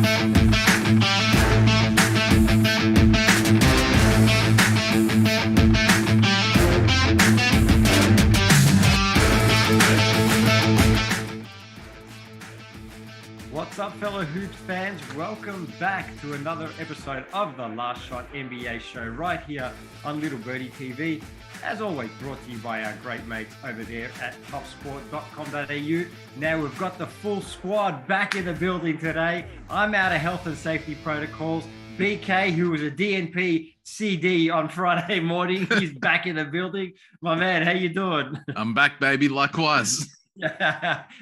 What's up, fellow Hoops fans? Welcome back to another episode of the Last Shot NBA show right here on Little Birdie TV. As always, brought to you by our great mates over there at topsport.com.au. Now we've got the full squad back in the building today. I'm out of health and safety protocols. BK, who was a DNP CD on Friday morning, he's back in the building. My man, how you doing? I'm back, baby. Likewise.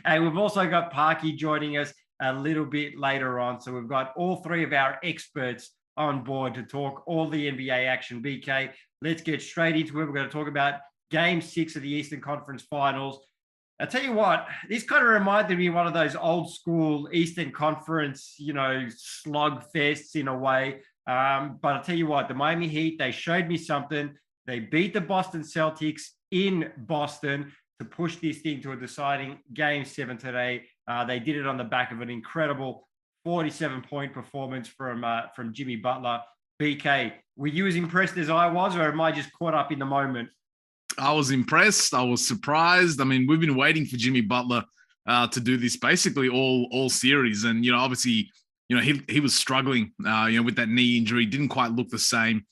And we've also got Parky joining us a little bit later on. So we've got all three of our experts on board to talk all the NBA action. BK, let's get straight into it. We're going to talk about Game 6 of the Eastern Conference Finals. I tell you what, this kind of reminded me of one of those old school Eastern Conference, slug fests in a way. But I'll tell you what, the Miami Heat, they showed me something. They beat the Boston Celtics in Boston to push this thing to a deciding Game 7 today. They did it on the back of an incredible 47-point performance from Jimmy Butler. BK, were you as impressed as I was, or am I just caught up in the moment? I was impressed. I was surprised. I mean, we've been waiting for Jimmy Butler to do this basically all series. And, obviously, he was struggling, with that knee injury. Didn't quite look the same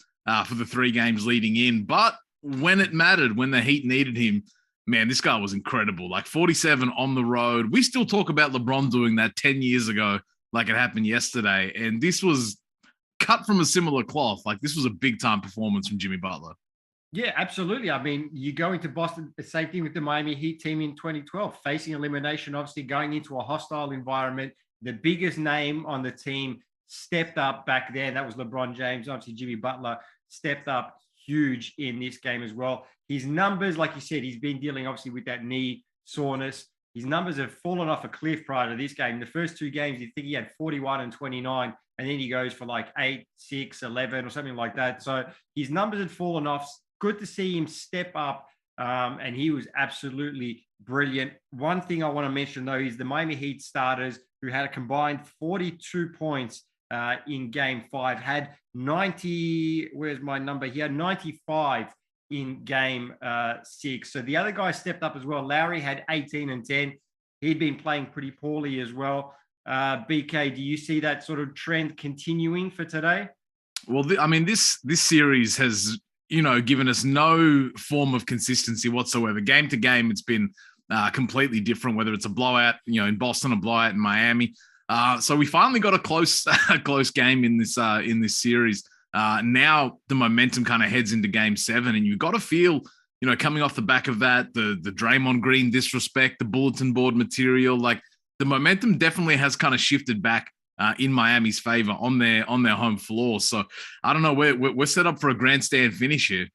for the 3 games leading in. But when it mattered, when the Heat needed him, man, this guy was incredible. Like 47 on the road. We still talk about LeBron doing that 10 years ago, like it happened yesterday. And this was cut from a similar cloth. Like this was a big time performance from Jimmy Butler. Yeah, absolutely. I mean, you go into Boston, the same thing with the Miami Heat team in 2012, facing elimination, obviously going into a hostile environment. The biggest name on the team stepped up back then. That was LeBron James. Obviously, Jimmy Butler stepped up huge in this game as well. His numbers, like you said, he's been dealing obviously with that knee soreness. His numbers have fallen off a cliff prior to this game. The first 2 games, you think he had 41 and 29, and then he goes for like 8, 6, 11 or something like that. So his numbers had fallen off. Good to see him step up, and he was absolutely brilliant. One thing I want to mention, though, is the Miami Heat starters, who had a combined 42 points in Game 5, had 90, where's my number? He had 95 in Game 6. So the other guy stepped up as well. Lowry had 18 and 10. He'd been playing pretty poorly as well. BK, do you see that sort of trend continuing for today? Well, this series has, given us no form of consistency whatsoever. Game to game, it's been completely different, whether it's a blowout, in Boston, a blowout in Miami. So we finally got a close game in this series. Now the momentum kind of heads into Game 7, and you've got to feel, coming off the back of that, the Draymond Green disrespect, the bulletin board material, like the momentum definitely has kind of shifted back in Miami's favor on their home floor. So I don't know, we're set up for a grandstand finish here.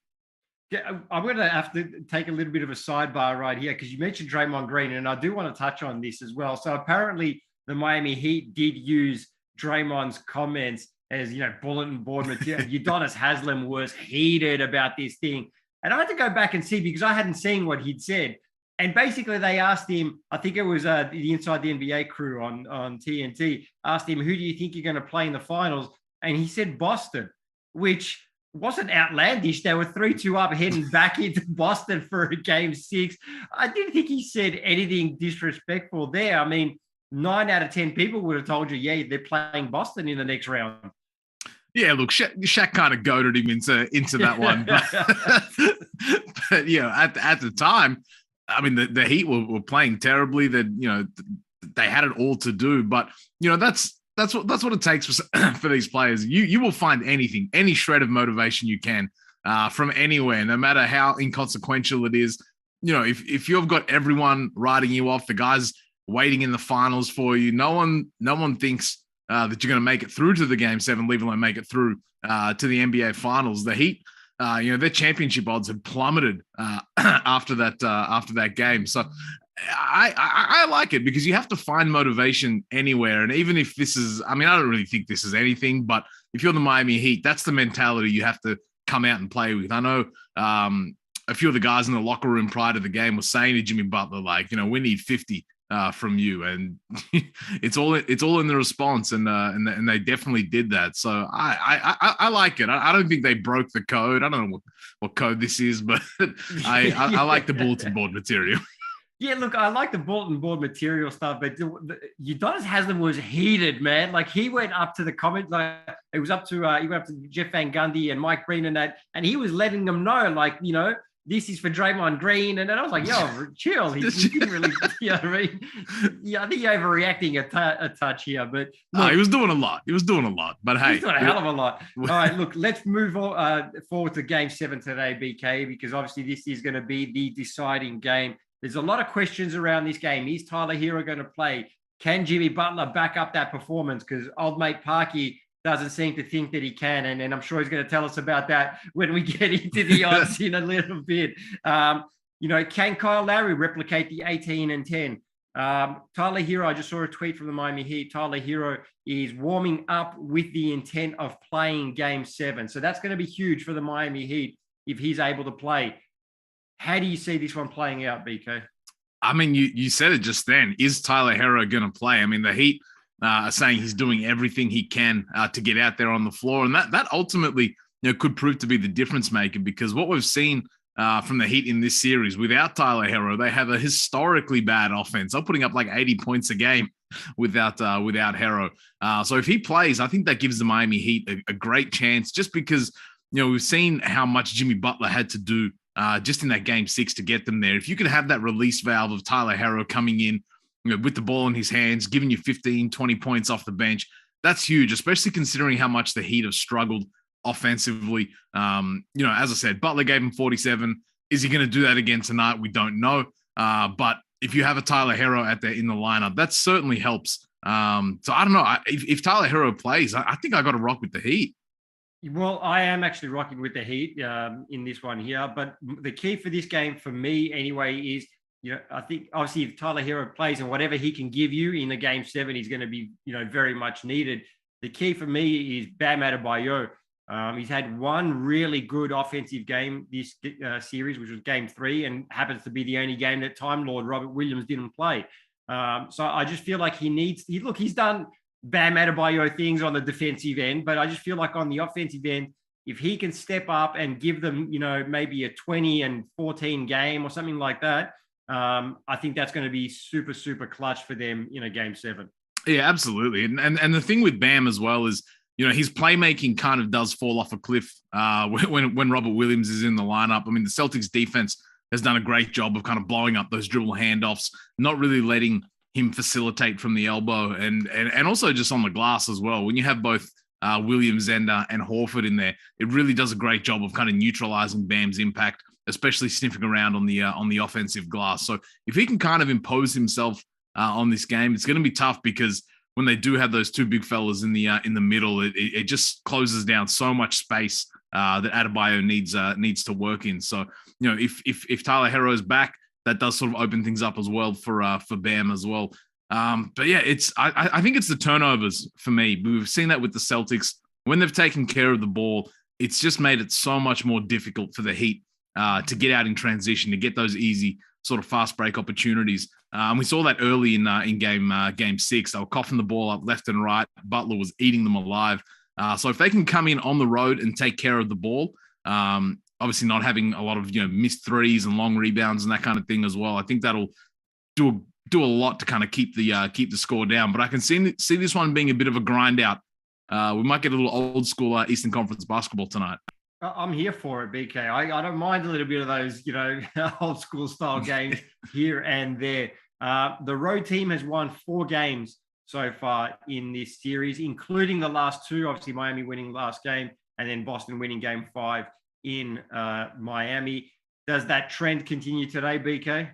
Yeah, I'm going to have to take a little bit of a sidebar right here because you mentioned Draymond Green, and I do want to touch on this as well. So apparently the Miami Heat did use Draymond's comments as, bulletin board material. Udonis Haslem was heated about this thing. And I had to go back and see because I hadn't seen what he'd said. And basically they asked him, I think it was the Inside the NBA crew on TNT, asked him, who do you think you're going to play in the finals? And he said Boston, which wasn't outlandish. They were 3-2 up heading back into Boston for Game 6. I didn't think he said anything disrespectful there. I mean, 9 out of 10 people would have told you, yeah, they're playing Boston in the next round. Yeah, look, Shaq kind of goaded him into that one. But at the time, I mean, the Heat were playing terribly. That they had it all to do. But that's what it takes for these players. You will find anything, any shred of motivation you can from anywhere, no matter how inconsequential it is. If you've got everyone writing you off, the guys waiting in the finals for you, no one thinks that you're going to make it through to the Game 7, leave alone make it through to the NBA Finals. The Heat, their championship odds had plummeted after that game. So I like it because you have to find motivation anywhere. And even if this is, I don't really think this is anything, but if you're the Miami Heat, that's the mentality you have to come out and play with. I know a few of the guys in the locker room prior to the game were saying to Jimmy Butler, like, we need 50 from you, and it's all in the response, and they definitely did that. So I like it. I don't think they broke the code. I don't know what code this is, but I like the bulletin board material. Yeah, look, I like the bulletin board material stuff, but Udonis Haslem was heated, man. Like he went up to the comment, like it was up to he went up to Jeff Van Gundy and Mike Breen and that, and he was letting them know, like, you know, this is for Draymond Green, and then I was like, yo, chill. He didn't really, you know what I mean? Yeah, I think you're overreacting a touch here, but look, he was doing a lot. But hey, he's doing a hell of a lot. All right, look, let's move on, forward to Game 7 today, BK, because obviously this is going to be the deciding game. There's a lot of questions around this game. Is Tyler Hero going to play? Can Jimmy Butler back up that performance? Because old mate Parky doesn't seem to think that he can. And I'm sure he's going to tell us about that when we get into the odds in a little bit. You know, can Kyle Lowry replicate the 18 and 10? Tyler Hero, I just saw a tweet from the Miami Heat. Tyler Hero is warming up with the intent of playing Game 7. So that's going to be huge for the Miami Heat if he's able to play. How do you see this one playing out, BK? I mean, you said it just then. Is Tyler Hero going to play? I mean, the Heat are saying he's doing everything he can to get out there on the floor, and that ultimately, you know, could prove to be the difference maker, because what we've seen from the Heat in this series, without Tyler Hero, they have a historically bad offense. They're putting up like 80 points a game without Hero. So if he plays, I think that gives the Miami Heat a great chance, just because, you know, we've seen how much Jimmy Butler had to do just in that Game 6 to get them there. If you could have that release valve of Tyler Hero coming in, you know, with the ball in his hands, giving you 15, 20 points off the bench, that's huge, especially considering how much the Heat have struggled offensively. You know, as I said, Butler gave him 47. Is he going to do that again tonight? We don't know. But if you have a Tyler Hero out there in the lineup, that certainly helps. So I don't know. If Tyler Hero plays, I think I got to rock with the Heat. Well, I am actually rocking with the Heat in this one here. But the key for this game, for me anyway, is, you know, I think obviously if Tyler Hero plays and whatever he can give you in the Game 7, he's going to be, you know, very much needed. The key for me is Bam Adebayo. He's had one really good offensive game this series, which was Game 3, and happens to be the only game that Time Lord Robert Williams didn't play. So I just feel like he's done Bam Adebayo things on the defensive end, but I just feel like on the offensive end, if he can step up and give them, you know, maybe a 20 and 14 game or something like that, I think that's going to be super, super clutch for them in a Game 7. Yeah, absolutely. And the thing with Bam as well is, you know, his playmaking kind of does fall off a cliff when Robert Williams is in the lineup. I mean, the Celtics defense has done a great job of kind of blowing up those dribble handoffs, not really letting him facilitate from the elbow, and also just on the glass as well. When you have both Williams and Horford in there, it really does a great job of kind of neutralizing Bam's impact, especially sniffing around on the offensive glass. So if he can kind of impose himself on this game, it's going to be tough, because when they do have those two big fellas in the middle, it just closes down so much space that Adebayo needs to work in. So, you know, if Tyler Hero is back, that does sort of open things up as well for Bam as well. But yeah, I think it's the turnovers for me. We've seen that with the Celtics. When they've taken care of the ball, it's just made it so much more difficult for the Heat to get out in transition, to get those easy sort of fast break opportunities. We saw that early in game 6. They were coughing the ball up left and right. Butler was eating them alive. So if they can come in on the road and take care of the ball, obviously not having a lot of, you know, missed threes and long rebounds and that kind of thing as well, I think that'll do a lot to kind of keep the score down. But I can see this one being a bit of a grind out. We might get a little old school Eastern Conference basketball tonight. I'm here for it, BK. I don't mind a little bit of those, you know, old school style games here and there. The road team has won 4 games so far in this series, including the last 2. Obviously, Miami winning last game, and then Boston winning Game 5 in Miami. Does that trend continue today, BK?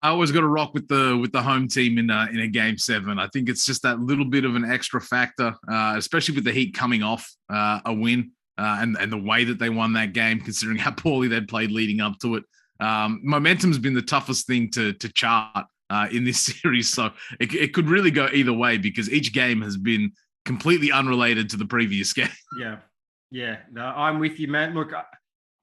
I always got to rock with the home team in a Game 7. I think it's just that little bit of an extra factor, especially with the Heat coming off a win. And the way that they won that game, considering how poorly they'd played leading up to it. Momentum's been the toughest thing to chart in this series. So it could really go either way, because each game has been completely unrelated to the previous game. Yeah. No, I'm with you, man. Look,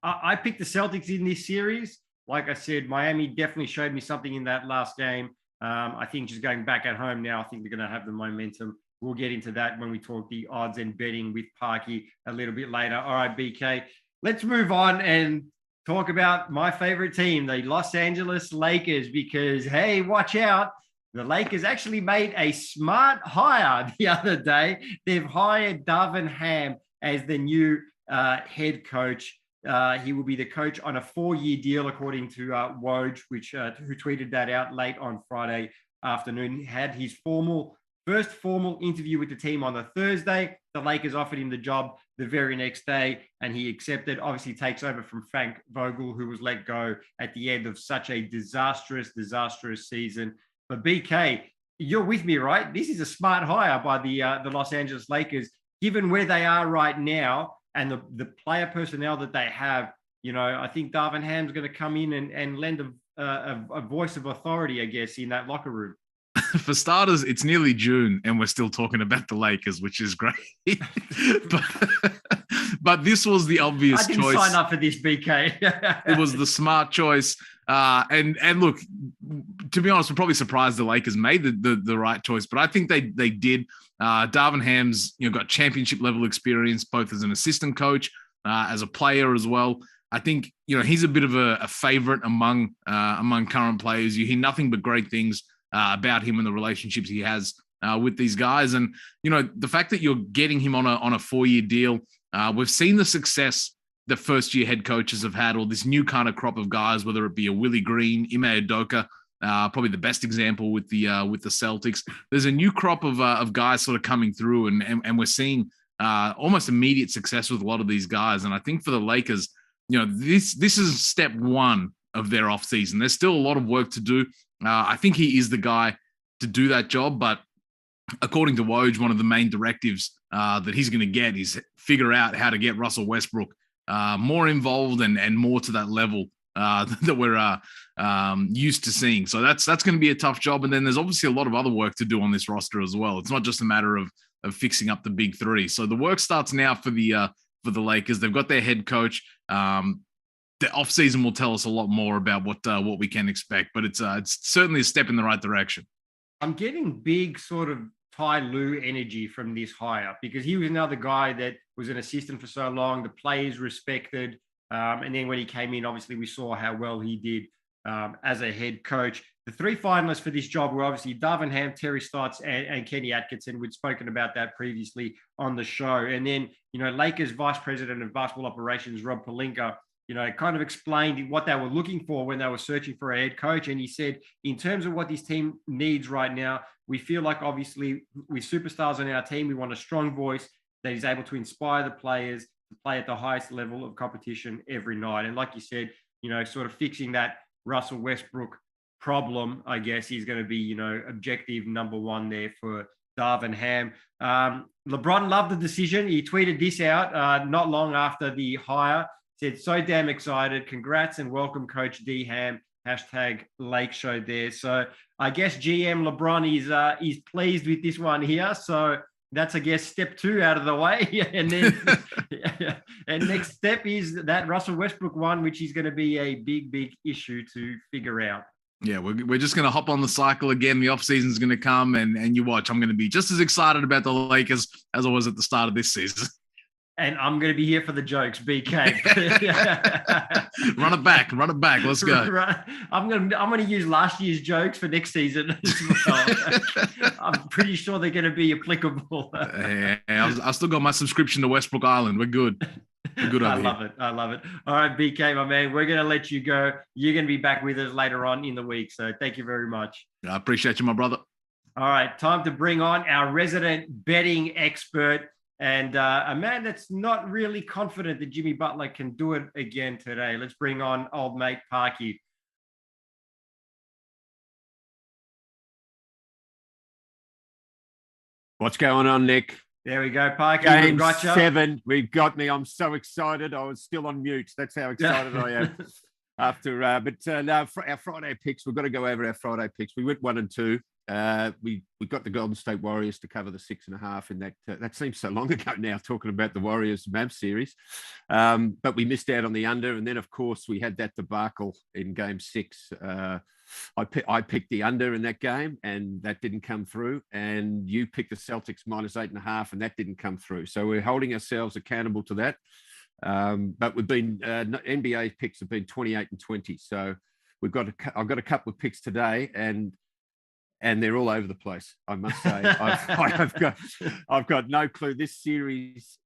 I picked the Celtics in this series. Like I said, Miami definitely showed me something in that last game. I think just going back at home now, I think they're going to have the momentum. We'll get into that when we talk the odds and betting with Parky a little bit later. All right, BK, let's move on and talk about my favorite team, the Los Angeles Lakers, because, hey, watch out. The Lakers actually made a smart hire the other day. They've hired Darvin Ham as the new head coach. He will be the coach on a 4-year deal, according to Woj, who tweeted that out late on Friday afternoon. He had his first formal interview with the team on the Thursday. The Lakers offered him the job the very next day, and he accepted. Obviously takes over from Frank Vogel, who was let go at the end of such a disastrous season. But BK, you're with me, right? This is a smart hire by the Los Angeles Lakers, given where they are right now and the player personnel that they have. You know, I think Darvin Ham's going to come in and lend a voice of authority, I guess, in that locker room. For starters, it's nearly June and we're still talking about the Lakers, which is great. but this was the obvious choice. I didn't sign up for this, BK. It was the smart choice. And look, to be honest, we're probably surprised the Lakers made the right choice, but I think they did. Darvin Ham's got championship level experience, both as an assistant coach, as a player as well. I think he's a bit of a favorite among current players. You hear nothing but great things about him and the relationships he has with these guys. And, the fact that you're getting him on a 4-year deal, we've seen the success that first-year head coaches have had, or this new kind of crop of guys, whether it be a Willie Green, Ime Udoka, probably the best example with the Celtics. There's a new crop of guys sort of coming through, and we're seeing almost immediate success with a lot of these guys. And I think for the Lakers, this is step one of their offseason. There's still a lot of work to do. I think he is the guy to do that job, but according to Woj, one of the main directives that he's going to get is figure out how to get Russell Westbrook more involved and more to that level that we're used to seeing. So that's going to be a tough job. And then there's obviously a lot of other work to do on this roster as well. It's not just a matter of fixing up the big three. So the work starts now for the Lakers. They've got their head coach. The offseason will tell us a lot more about what we can expect, but it's certainly a step in the right direction. I'm getting big sort of Ty Lue energy from this hire, because he was another guy that was an assistant for so long. The players respected. And then when he came in, obviously we saw how well he did as a head coach. The 3 finalists for this job were obviously Darvin Ham, Terry Stotts, and Kenny Atkinson. We'd spoken about that previously on the show. And then, Lakers Vice President of Basketball Operations, Rob Pelinka, kind of explained what they were looking for when they were searching for a head coach. And he said, in terms of what this team needs right now, we feel like obviously with superstars on our team, we want a strong voice that is able to inspire the players to play at the highest level of competition every night. And like you said, sort of fixing that Russell Westbrook problem, I guess, is going to be, objective number one there for Darvin Ham. LeBron loved the decision. He tweeted this out not long after the hire. Said, so damn excited. Congrats and welcome, Coach D Ham. #Lake Show there. So I guess GM LeBron is pleased with this one here. So that's, I guess, step 2 out of the way. And then and next step is that Russell Westbrook one, which is going to be a big issue to figure out. Yeah, we're just going to hop on the cycle again. The offseason is going to come, and you watch. I'm going to be just as excited about the Lakers as I was at the start of this season. And I'm going to be here for the jokes, BK. Run it back. Let's go. Right. I'm going to use last year's jokes for next season as well. I'm pretty sure they're going to be applicable. I've still got my subscription to Westbrook Island. We're good. We're good over here. I love it. All right, BK, my man, we're going to let you go. You're going to be back with us later on in the week. So thank you very much. I appreciate you, my brother. All right, time to bring on our resident betting expert, and a man that's not really confident that Jimmy Butler can do it again today. Let's bring on old mate Parky. What's going on, Nick? There we go, Parky. Game 7. We've got me. I'm so excited. I was still on mute. That's how excited I am. After, no, for our Friday picks, we've got to go over our Friday picks. We went 1 and 2. We got the Golden State Warriors to cover the 6.5 in that. That seems so long ago now, talking about the Warriors Mavs series. But we missed out on the under, and then of course we had that debacle in Game 6. I picked the under in that game, and that didn't come through. And you picked the Celtics -8.5, and that didn't come through. So we're holding ourselves accountable to that. But we've been NBA picks have been 28 and 20. So I've got a couple of picks today, and they're all over the place. I must say, I've got no clue. This series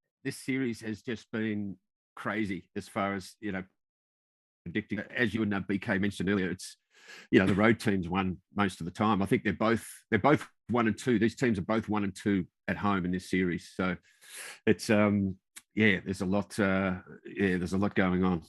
has just been crazy as far as predicting. As you and BK mentioned earlier, it's the road teams won most of the time. I think they're both 1 and 2. These teams are both 1 and 2 at home in this series. So it's there's a lot. There's a lot going on.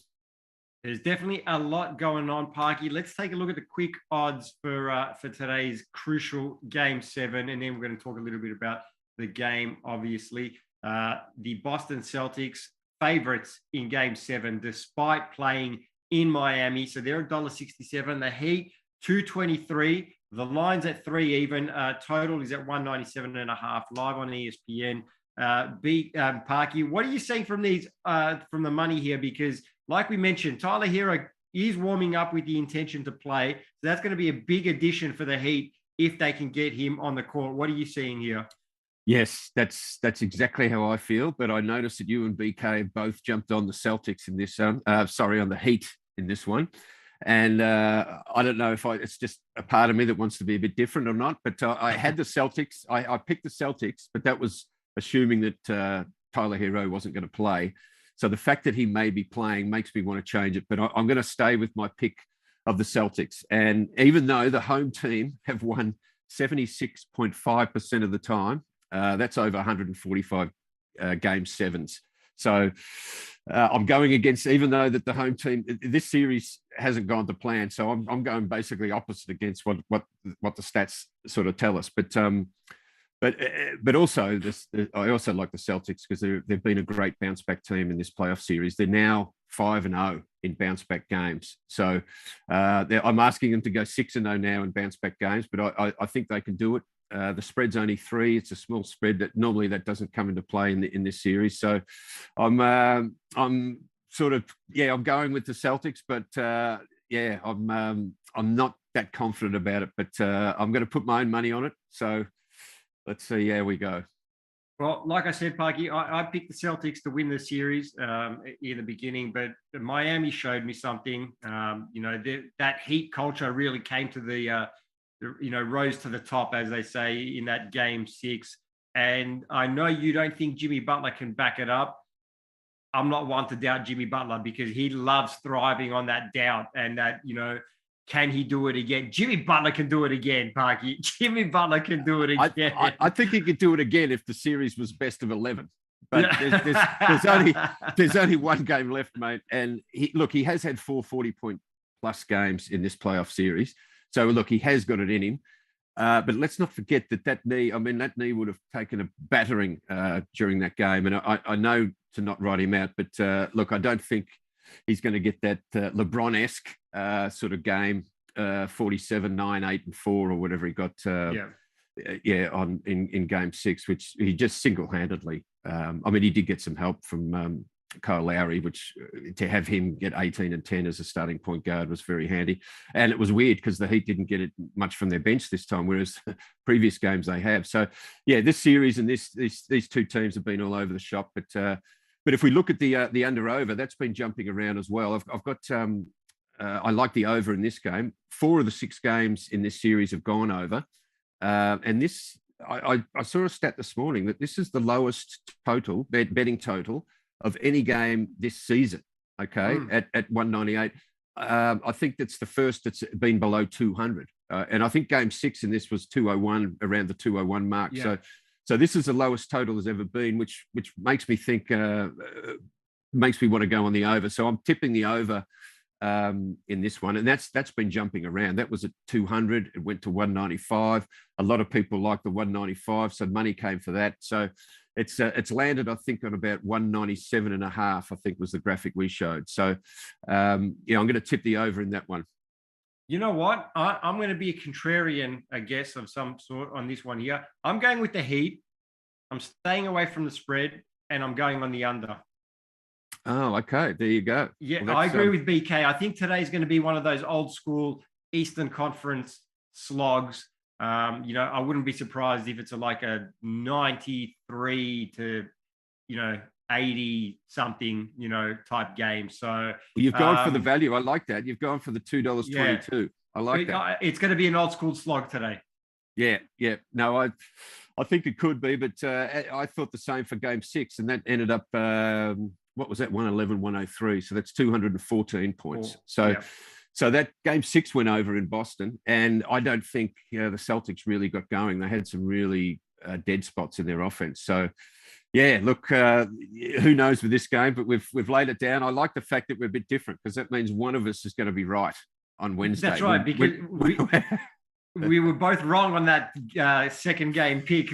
There's definitely a lot going on, Parky. Let's take a look at the quick odds for today's crucial Game 7, and then we're going to talk a little bit about the game, obviously. The Boston Celtics favorites in Game 7, despite playing in Miami. So they're $1.67. The Heat, 223. The line's at 3 even. Total is at 197.5. Live on ESPN. Parky, what are you saying from these from the money here? Because like we mentioned, Tyler Hero is warming up with the intention to play. So that's going to be a big addition for the Heat if they can get him on the court. What are you seeing here? Yes, that's exactly how I feel. But I noticed that you and BK both jumped on the Celtics in this on the Heat in this one. And I don't know if it's just a part of me that wants to be a bit different or not. But I had the Celtics. I picked the Celtics, but that was assuming that Tyler Hero wasn't going to play. So the fact that he may be playing makes me want to change it. But I'm going to stay with my pick of the Celtics. And even though the home team have won 76.5% of the time, that's over 145 Game 7s. So I'm going against, even though that the home team, this series hasn't gone to plan. So I'm going basically opposite against what the stats sort of tell us. But also I also like the Celtics because they've been a great bounce back team in this playoff series. They're now 5-0 in bounce back games. So I'm asking them to go 6-0 now in bounce back games, but I think they can do it. The spread's only 3. It's a small spread that normally that doesn't come into play in this series. So I'm sort of I'm going with the Celtics, but I'm not that confident about it. But I'm going to put my own money on it. So let's see how we go. Well, like I said, Parky, I picked the Celtics to win the series in the beginning, but Miami showed me something. That Heat culture really came to the rose to the top, as they say, in that Game 6. And I know you don't think Jimmy Butler can back it up. I'm not one to doubt Jimmy Butler because he loves thriving on that doubt and that, can he do it again? Jimmy Butler can do it again, Parky. Jimmy Butler can do it again. I think he could do it again if the series was best of 11. But there's only one game left, mate. And he has had 4 40-point plus games in this playoff series. So look, he has got it in him. But let's not forget that knee would have taken a battering during that game. And I know to not write him out, but look, I don't think he's going to get that LeBron-esque sort of game, 47, 9, 8, and 4, or whatever he got in Game 6, which he just single-handedly. He did get some help from Kyle Lowry, which to have him get 18 and 10 as a starting point guard was very handy. And it was weird because the Heat didn't get it much from their bench this time, whereas previous games they have. So this series and these two teams have been all over the shop. But if we look at the under over, that's been jumping around as well. I've got I like the over in this game. 4 of the 6 games in this series have gone over, and this I saw a stat this morning that this is the lowest total betting total of any game this season. Okay, at 198. I think that's the first that's been below 200, and I think Game 6 in this was 201, around the 201 mark. Yeah. So this is the lowest total has ever been, which makes me think, makes me want to go on the over. So I'm tipping the over in this one, and that's been jumping around. That was at 200, it went to 195. A lot of people like the 195, so money came for that. So it's landed, I think, on about 197.5. I think was the graphic we showed. So I'm going to tip the over in that one. You know what? I'm going to be a contrarian, I guess, of some sort on this one here. I'm going with the Heat. I'm staying away from the spread, and I'm going on the under. Oh, okay. There you go. Yeah, well, I agree with BK. I think today's going to be one of those old school Eastern Conference slogs. I wouldn't be surprised if it's like a 93 to, 80 something, type game. So you've gone for the value. I like that. You've gone for the $2.22. Yeah. I like that. It's going to be an old school slog today. Yeah. No, I think it could be, but I thought the same for Game 6, and that ended up what was that? 111, 103. So that's 214 points. So that Game 6 went over in Boston, and I don't think the Celtics really got going. They had some really dead spots in their offense. So, yeah, look, who knows with this game? But we've laid it down. I like the fact that we're a bit different, because that means one of us is going to be right on Wednesday. That's right, because we were both wrong on that second game pick.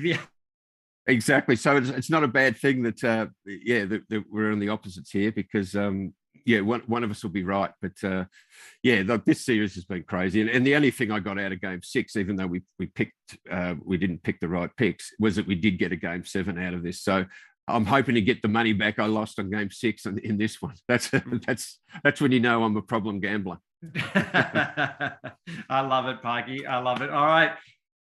Exactly. So it's not a bad thing that that we're on the opposites here, because one of us will be right. But this series has been crazy. And the only thing I got out of Game 6, even though we didn't pick the right picks, was that we did get a Game 7 out of this. So I'm hoping to get the money back I lost on Game 6 in this one. That's when you know I'm a problem gambler. I love it, Parky. I love it. All right.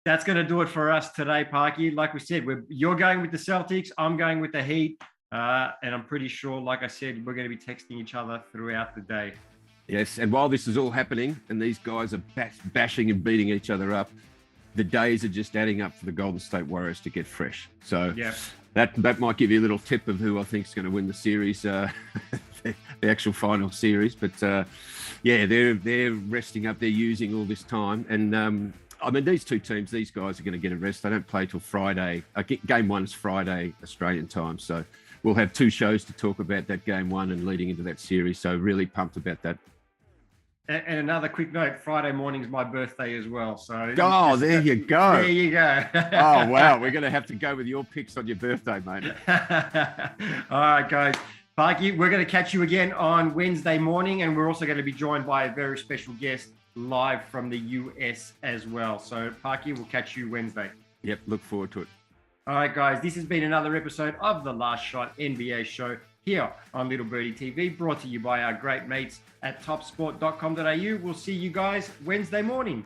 That's going to do it for us today, Parky. Like we said, you're going with the Celtics. I'm going with the Heat. And I'm pretty sure, like I said, we're going to be texting each other throughout the day. Yes. And while this is all happening and these guys are bashing and beating each other up, the days are just adding up for the Golden State Warriors to get fresh. So that might give you a little tip of who I think is going to win the series, the actual final series. But they're resting up. They're using all this time. And these two teams, these guys are going to get a rest. They don't play till Friday. Game 1 is Friday, Australian time. So we'll have 2 shows to talk about that Game 1 and leading into that series. So really pumped about that. And another quick note, Friday morning is my birthday as well. So there you go. There you go. Oh, wow. We're going to have to go with your picks on your birthday, mate. All right, guys. Parky, we're going to catch you again on Wednesday morning. And we're also going to be joined by a very special guest live from the US as well. So, Parky, we'll catch you Wednesday. Yep, look forward to it. All right, guys, this has been another episode of the Last Shot NBA show here on Little Birdie TV, brought to you by our great mates at topsport.com.au. We'll see you guys Wednesday morning.